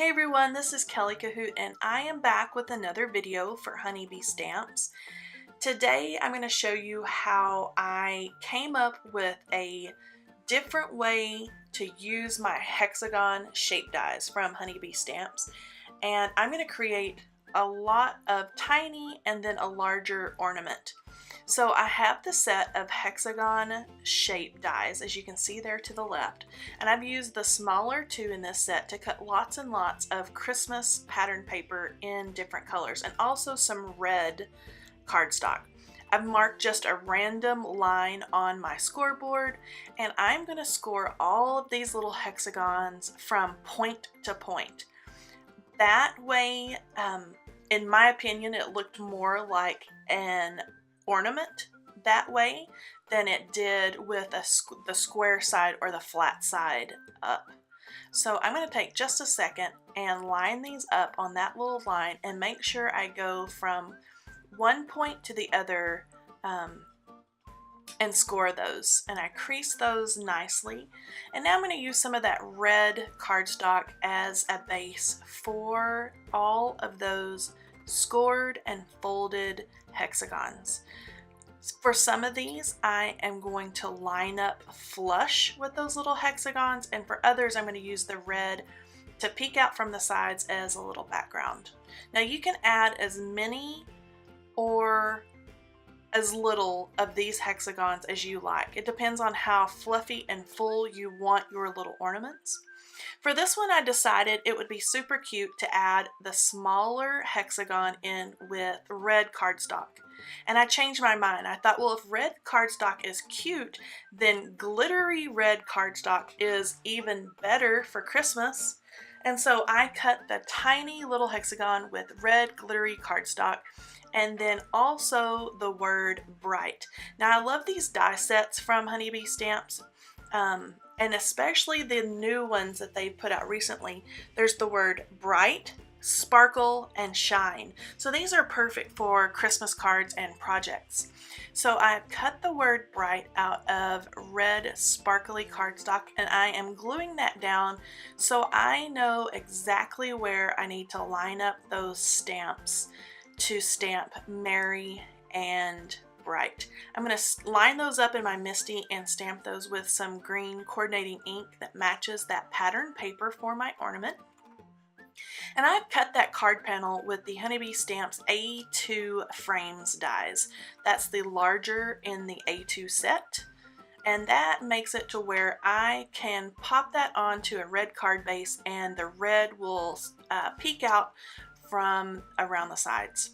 Hey everyone, this is Kelley Kohout and I am back with another video for honeybee stamps. Today I'm going to show you how I came up with a different way to use my hexagon shape dies from honeybee stamps, and I'm going to create a lot of tiny and then a larger ornament. So I have the set of hexagon shape dies, as you can see there to the left, and I've used the smaller two in this set to cut lots and lots of Christmas pattern paper in different colors, and also some red cardstock. I've marked just a random line on my scoreboard, and I'm going to score all of these little hexagons from point to point. That way, in my opinion, it looked more like an ornament that way than it did with the square side or the flat side up. So I'm going to take just a second and line these up on that little line and make sure I go from one point to the other and score those, and I crease those nicely. And now I'm going to use some of that red cardstock as a base for all of those scored and folded hexagons. For some of these, I am going to line up flush with those little hexagons, and for others I'm going to use the red to peek out from the sides as a little background. Now you can add as many or as little of these hexagons as you like. It depends on how fluffy and full you want your little ornaments. For this one, I decided it would be super cute to add the smaller hexagon in with red cardstock. And I changed my mind. I thought, well, if red cardstock is cute, then glittery red cardstock is even better for Christmas. And so I cut the tiny little hexagon with red glittery cardstock, and then also the word bright. Now I love these die sets from Honeybee Stamps, and especially the new ones that they've put out recently. There's the word bright, sparkle, and shine. So these are perfect for Christmas cards and projects. So I've cut the word bright out of red sparkly cardstock, and I am gluing that down so I know exactly where I need to line up those stamps to stamp merry and bright. I'm going to line those up in my Misty and stamp those with some green coordinating ink that matches that pattern paper for my ornament. And I've cut that card panel with the Honeybee Stamps A2 frames dies. That's the larger in the A2 set. And that makes it to where I can pop that onto a red card base, and the red will peek out from around the sides.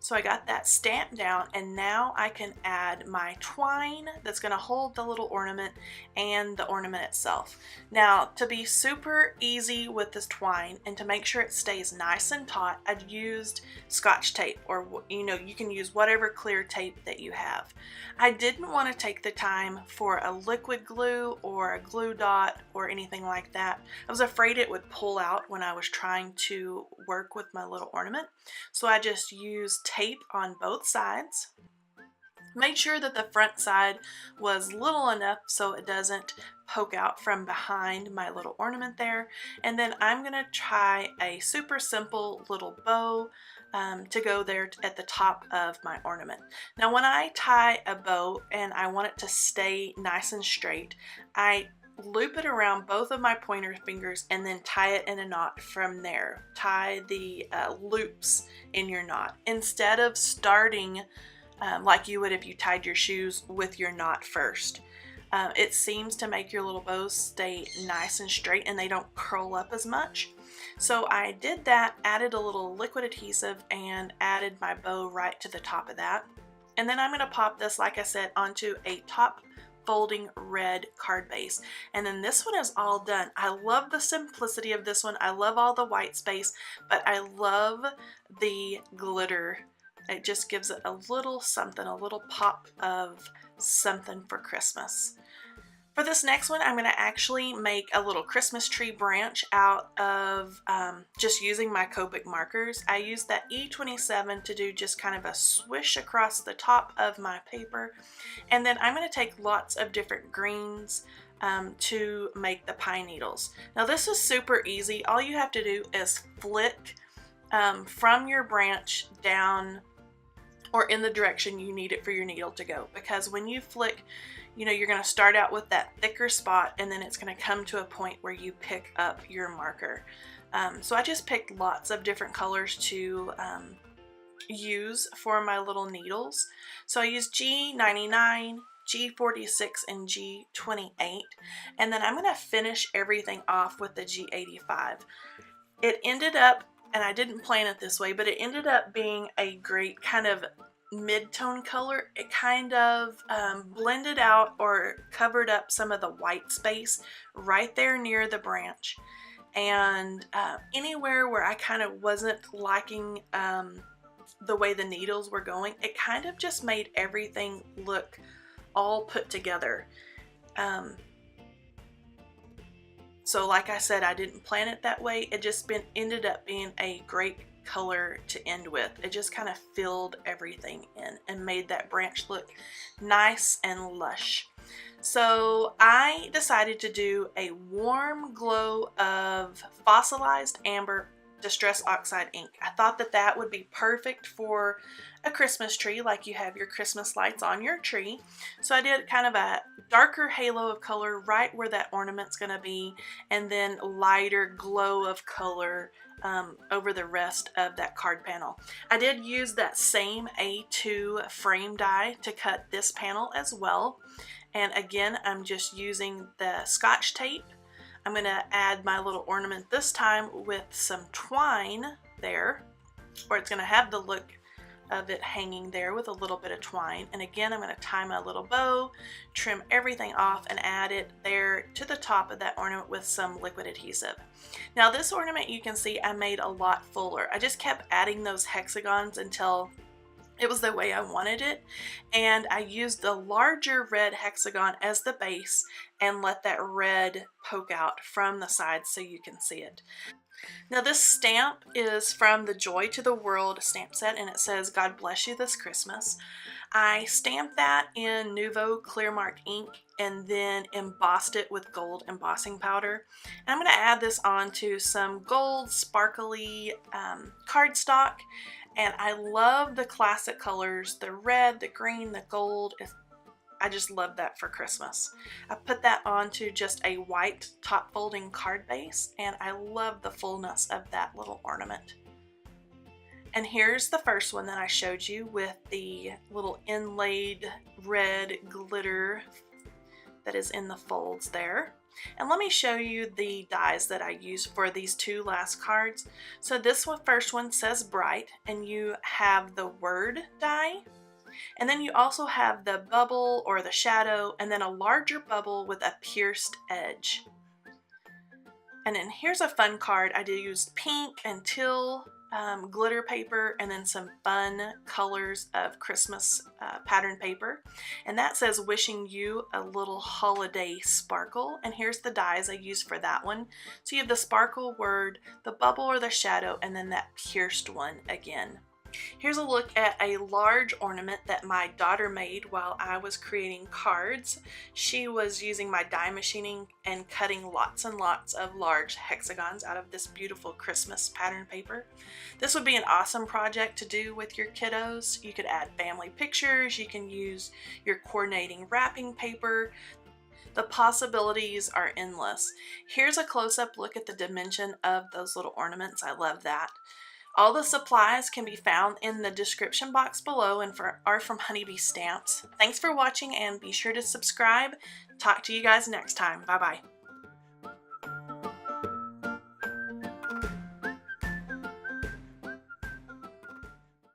So I got that stamped down, and now I can add my twine that's going to hold the little ornament and the ornament itself. Now, to be super easy with this twine and to make sure it stays nice and taut, I've used Scotch tape, or you can use whatever clear tape that you have. I didn't want to take the time for a liquid glue or a glue dot or anything like that. I was afraid it would pull out when I was trying to work with my little ornament. So I just used tape on both sides. Made sure that the front side was little enough so it doesn't poke out from behind my little ornament there. And then I'm going to try a super simple little bow to go there at the top of my ornament. Now when I tie a bow and I want it to stay nice and straight, I loop it around both of my pointer fingers and then tie it in a knot from there. Tie the loops in your knot instead of starting like you would if you tied your shoes with your knot first. It seems to make your little bows stay nice and straight and they don't curl up as much. So I did that, added a little liquid adhesive, and added my bow right to the top of that. And then I'm going to pop this, like I said, onto a top folding red card base. And then this one is all done. I love the simplicity of this one. I love all the white space, but I love the glitter. It just gives it a little something, a little pop of something for Christmas. For this next one, I'm going to actually make a little Christmas tree branch out of just using my COPIC markers. I used that E27 to do just kind of a swish across the top of my paper. And then I'm going to take lots of different greens, to make the pine needles. Now this is super easy. All you have to do is flick from your branch down or in the direction you need it for your needle to go, because when you flick, you know, you're going to start out with that thicker spot and then it's going to come to a point where you pick up your marker. So I just picked lots of different colors to use for my little needles. So I used G99, G46, and G28, and then I'm going to finish everything off with the G85. It ended up, and I didn't plan it this way, but it ended up being a great kind of mid-tone color. It kind of blended out or covered up some of the white space right there near the branch, and anywhere where I kind of wasn't liking the way the needles were going, it kind of just made everything look all put together. So like I said, I didn't plan it that way. It just ended up being a great color to end with. It just kind of filled everything in and made that branch look nice and lush. So I decided to do a warm glow of Fossilized Amber Distress Oxide ink. I thought that that would be perfect for a Christmas tree, like you have your Christmas lights on your tree. So I did kind of a darker halo of color right where that ornament's going to be, and then lighter glow of color over the rest of that card panel. I did use that same A2 frame die to cut this panel as well. And again, I'm just using the Scotch tape. I'm going to add my little ornament this time with some twine there, or it's going to have the look of it hanging there with a little bit of twine. And again, I'm going to tie my little bow, trim everything off, and add it there to the top of that ornament with some liquid adhesive. Now this ornament, you can see I made a lot fuller. I just kept adding those hexagons until it was the way I wanted it, and I used the larger red hexagon as the base and let that red poke out from the sides so you can see it. Now this stamp is from the Joy to the World stamp set, and it says, "God bless you this Christmas." I stamped that in Nouveau Clear Mark ink and then embossed it with gold embossing powder. And I'm going to add this onto some gold sparkly cardstock. And I love the classic colors, the red, the green, the gold. I just love that for Christmas. I put that onto just a white top folding card base, and I love the fullness of that little ornament. And here's the first one that I showed you with the little inlaid red glitter that is in the folds there. And let me show you the dies that I used for these two last cards. So this first one says Bright, and you have the word die, and then you also have the bubble or the shadow, and then a larger bubble with a pierced edge. And then here's a fun card. I did use pink and teal glitter paper, and then some fun colors of Christmas pattern paper, and that says "Wishing you a little holiday sparkle." And here's the dies I used for that one. So you have the sparkle word, the bubble or the shadow, and then that pierced one again. Here's a look at a large ornament that my daughter made while I was creating cards. She was using my die machining and cutting lots and lots of large hexagons out of this beautiful Christmas pattern paper. This would be an awesome project to do with your kiddos. You could add family pictures, you can use your coordinating wrapping paper. The possibilities are endless. Here's a close-up look at the dimension of those little ornaments. I love that. All the supplies can be found in the description box below and are from Honeybee Stamps. Thanks for watching, and be sure to subscribe. Talk to you guys next time. Bye-bye.